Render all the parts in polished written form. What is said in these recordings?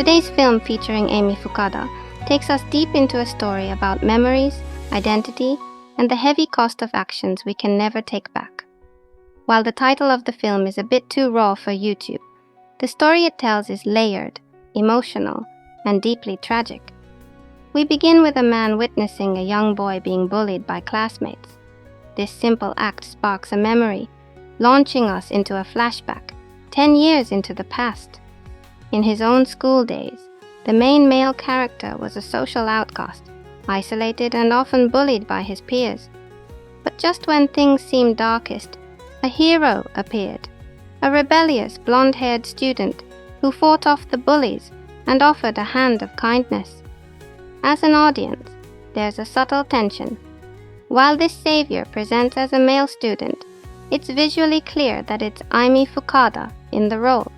Today's film featuring Amy Fukuda takes us deep into a story about memories, identity, and the heavy cost of actions we can never take back. While the title of the film is a bit too raw for YouTube, the story it tells is layered, emotional, and deeply tragic. We begin with a man witnessing a young boy being bullied by classmates. This simple act sparks a memory, launching us into a flashback, 10 years into the past. In his own school days, the main male character was a social outcast, isolated and often bullied by his peers. But just when things seemed darkest, a hero appeared, a rebellious blonde-haired student who fought off the bullies and offered a hand of kindness. As an audience, there's a subtle tension. While this savior presents as a male student, it's visually clear that it's Amy Fukuda in the role,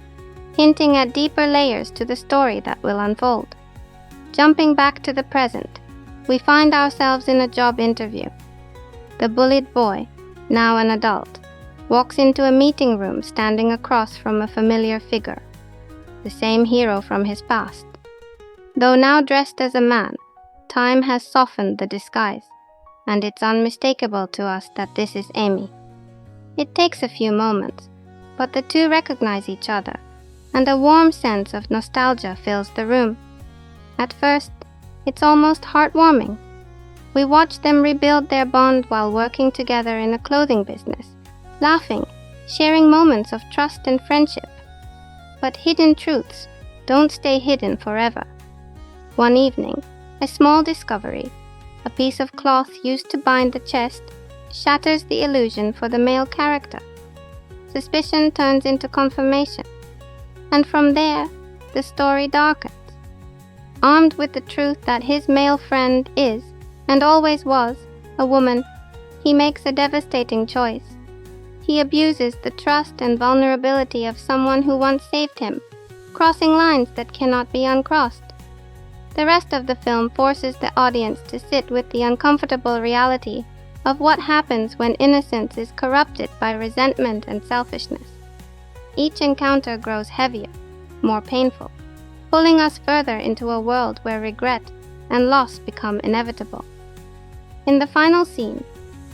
hinting at deeper layers to the story that will unfold. Jumping back to the present, we find ourselves in a job interview. The bullied boy, now an adult, walks into a meeting room standing across from a familiar figure, the same hero from his past. Though now dressed as a man, time has softened the disguise, and it's unmistakable to us that this is Amy. It takes a few moments, but the two recognize each other, and a warm sense of nostalgia fills the room. At first, it's almost heartwarming. We watch them rebuild their bond while working together in a clothing business, laughing, sharing moments of trust and friendship. But hidden truths don't stay hidden forever. One evening, a small discovery, a piece of cloth used to bind the chest, shatters the illusion for the male character. Suspicion turns into confirmation, and from there, the story darkens. Armed with the truth that his male friend is, and always was, a woman, he makes a devastating choice. He abuses the trust and vulnerability of someone who once saved him, crossing lines that cannot be uncrossed. The rest of the film forces the audience to sit with the uncomfortable reality of what happens when innocence is corrupted by resentment and selfishness. Each encounter grows heavier, more painful, pulling us further into a world where regret and loss become inevitable. In the final scene,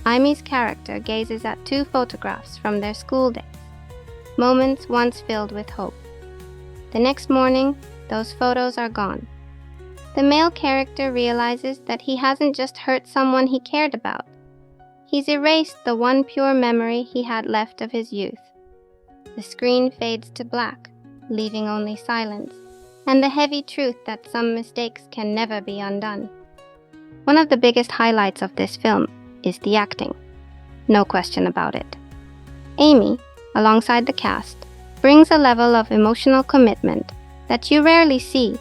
Amy's character gazes at two photographs from their school days, moments once filled with hope. The next morning, those photos are gone. The male character realizes that he hasn't just hurt someone he cared about. He's erased the one pure memory he had left of his youth. The screen fades to black, leaving only silence, and the heavy truth that some mistakes can never be undone. One of the biggest highlights of this film is the acting. No question about it. Amy, alongside the cast, brings a level of emotional commitment that you rarely see,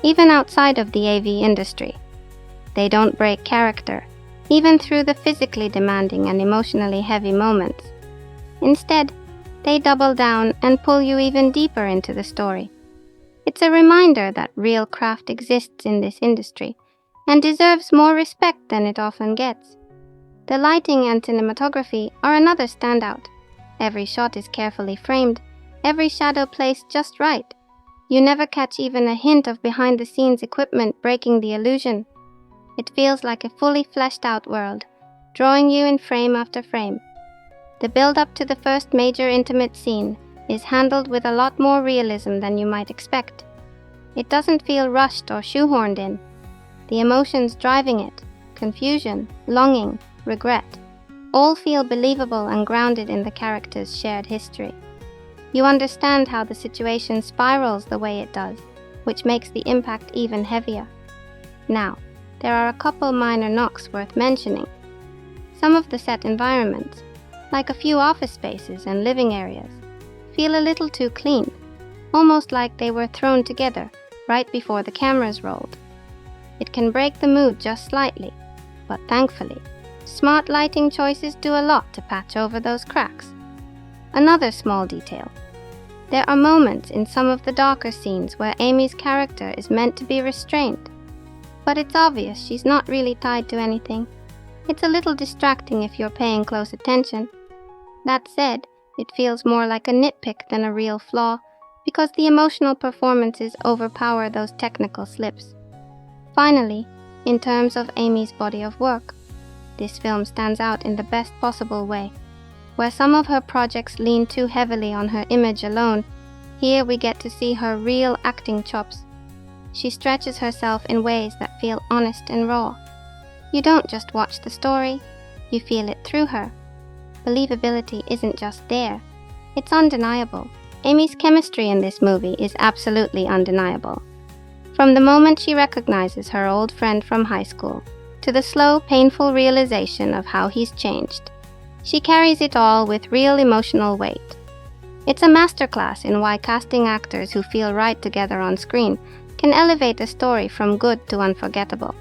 even outside of the AV industry. They don't break character, even through the physically demanding and emotionally heavy moments. Instead, they double down and pull you even deeper into the story. It's a reminder that real craft exists in this industry and deserves more respect than it often gets. The lighting and cinematography are another standout. Every shot is carefully framed, every shadow placed just right. You never catch even a hint of behind-the-scenes equipment breaking the illusion. It feels like a fully fleshed-out world, drawing you in frame after frame. The build-up to the first major intimate scene is handled with a lot more realism than you might expect. It doesn't feel rushed or shoehorned in. The emotions driving it, confusion, longing, regret, all feel believable and grounded in the character's shared history. You understand how the situation spirals the way it does, which makes the impact even heavier. Now, there are a couple minor knocks worth mentioning. Some of the set environments, like a few office spaces and living areas, feel a little too clean, almost like they were thrown together right before the cameras rolled. It can break the mood just slightly, but thankfully, smart lighting choices do a lot to patch over those cracks. Another small detail. There are moments in some of the darker scenes where Amy's character is meant to be restrained, but it's obvious she's not really tied to anything. It's a little distracting if you're paying close attention. That said, it feels more like a nitpick than a real flaw, because the emotional performances overpower those technical slips. Finally, in terms of Amy's body of work, this film stands out in the best possible way. Where some of her projects lean too heavily on her image alone, here we get to see her real acting chops. She stretches herself in ways that feel honest and raw. You don't just watch the story, you feel it through her. Believability isn't just there, it's undeniable. Amy's chemistry in this movie is absolutely undeniable. From the moment she recognizes her old friend from high school, to the slow, painful realization of how he's changed, she carries it all with real emotional weight. It's a masterclass in why casting actors who feel right together on screen can elevate a story from good to unforgettable.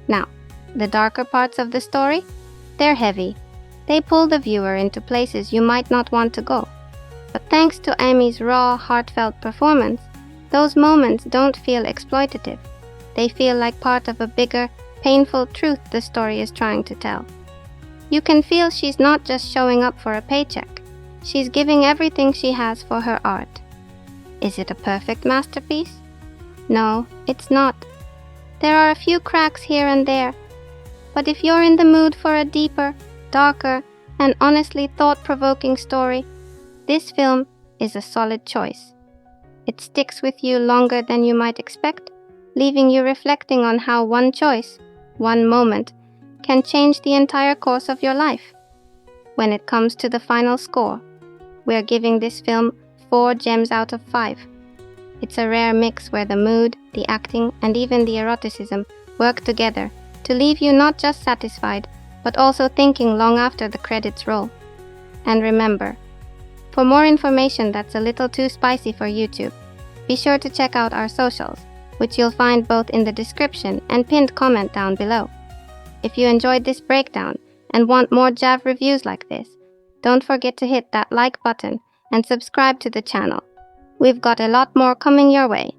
Now, the darker parts of the story? They're heavy. They pull the viewer into places you might not want to go. But thanks to Amy's raw, heartfelt performance, those moments don't feel exploitative. They feel like part of a bigger, painful truth the story is trying to tell. You can feel she's not just showing up for a paycheck. She's giving everything she has for her art. Is it a perfect masterpiece? No, it's not. There are a few cracks here and there. But if you're in the mood for a deeper, darker, and honestly thought-provoking story, this film is a solid choice. It sticks with you longer than you might expect, leaving you reflecting on how one choice, one moment, can change the entire course of your life. When it comes to the final score, we're giving this film 4 gems out of 5. It's a rare mix where the mood, the acting, and even the eroticism work together to leave you not just satisfied, but also thinking long after the credits roll. And remember, for more information that's a little too spicy for YouTube, be sure to check out our socials, which you'll find both in the description and pinned comment down below. If you enjoyed this breakdown and want more JAV reviews like this, don't forget to hit that like button and subscribe to the channel. We've got a lot more coming your way.